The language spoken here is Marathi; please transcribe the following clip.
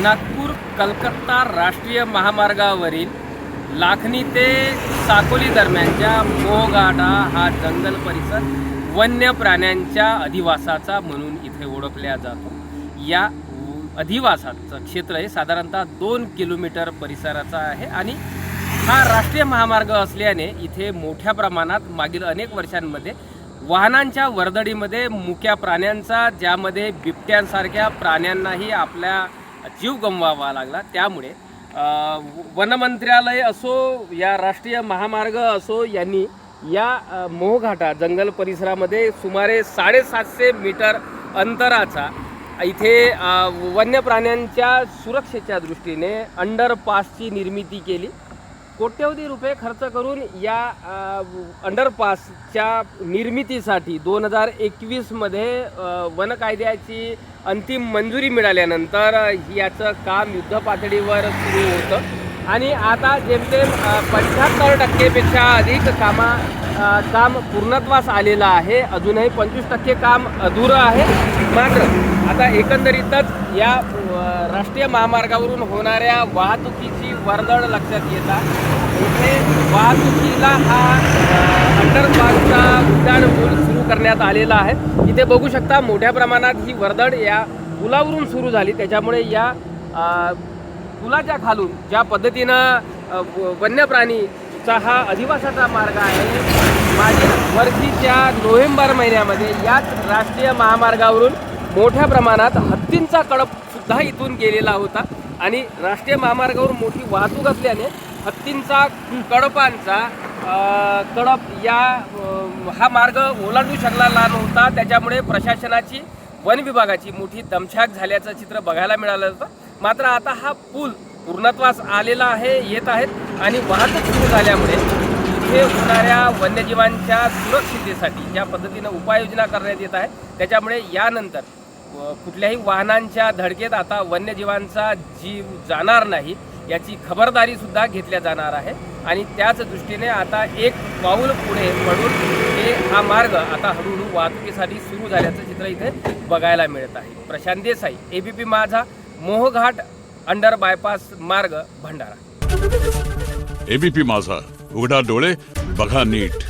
नागपूर कलकत्ता राष्ट्रीय महामार्गावरील लाखनी ते साकोली दरम्यानच्या मोहघाटा हा जंगल परिसर वन्य प्राण्यांच्या अधिवासाचा म्हणून इथे ओळखला जातो। या अधिवासाचं क्षेत्र हे साधारणतः 2 किलोमीटर परिसराचा आहे आणि हा राष्ट्रीय महामार्ग असल्याने इथे मोठ्या प्रमाणात मागील अनेक वर्षांमध्ये वाहनांच्या वर्दळीमध्ये मुक्या प्राण्यांचा, ज्यामध्ये बिबट्यांसारख्या प्राण्यांनाही आपल्या जीव गमवावा लागला। त्यामुळे वनमंत्रालय असो या राष्ट्रीय महामार्ग असो यांनी या मोहघाटा जंगल परिसरामध्ये सुमारे 750 मीटर अंतराचा इथे वन्य प्राण्यांच्या सुरक्षेच्या दृष्टीने अंडरपासची निर्मिती केली। कोट्यवधी रुपये खर्च करून या अंडरपासच्या निर्मितीसाठी 2021 मध्ये वन कायद्याची अंतिम मंजुरी मिळाल्यानंतर याचं काम युद्धपातळीवर सुरू होतं आणि आता जेमतेम 75% पेक्षा अधिक काम पूर्णत्वास आलेलं आहे। अजूनही 25% काम अधुरं आहे। मात्र आता एकंदरीतच या राष्ट्रीय महामार्गावरून होणाऱ्या वाहतुकीची वर्दळ लक्षात येता इथे वाहतुकीला हा अंडरपासचा उड्डाणपूल सुरू करण्यात आलेला आहे। इथे बघू शकता मोठ्या प्रमाणात ही वर्दळ या पुलावरून सुरू झाली। त्याच्यामुळे या पुलाच्या खालून ज्या पद्धतीनं वन्य प्राणीचा हा अधिवासाचा मार्ग आहे, मागील वर्षीच्या नोव्हेंबर महिन्यामध्ये याच राष्ट्रीय महामार्गावरून मोठ्या प्रमाणात हत्तींचा कळप सुद्धा इथून गेलेला होता आणि राष्ट्रीय महामार्गावर मोठी वाहतूक असल्याने हत्तींचा कळपांचा कळप हा मार्ग ओलांडू शकला नव्हता। त्याच्यामुळे प्रशासनाची, वन विभागाची मोठी दमछाक झाल्याचं चित्र बघायला मिळालं होतं। मात्र आता हा पूल पूर्णत्वास आलेला आहे, येत आहेत आणि वाहतूक सुरू झाल्यामुळे इथे होणाऱ्या वन्यजीवांच्या सुरक्षिततेसाठी ज्या पद्धतीनं उपाययोजना करण्यात येत आहे त्याच्यामुळे यानंतर कुठल्याही वाहनांच्या धडकेत आता वन्यजीवांचा जीव जाणार नाही याची खबरदारी सुद्धा घेतल्या जाणार आहे आणि त्याच दृष्टीने आता एक पाऊल पुढे म्हणून हा मार्ग आता हळूहळू वाहतुकीसाठी सुरू झाल्याचं चित्र इथे बघायला मिळत आहे। प्रशांत देसाई, एबीपी माझा, मोहघाट अंडर बायपास मार्ग, भंडारा। एबीपी माझा, उघडा डोळे बघा नीट।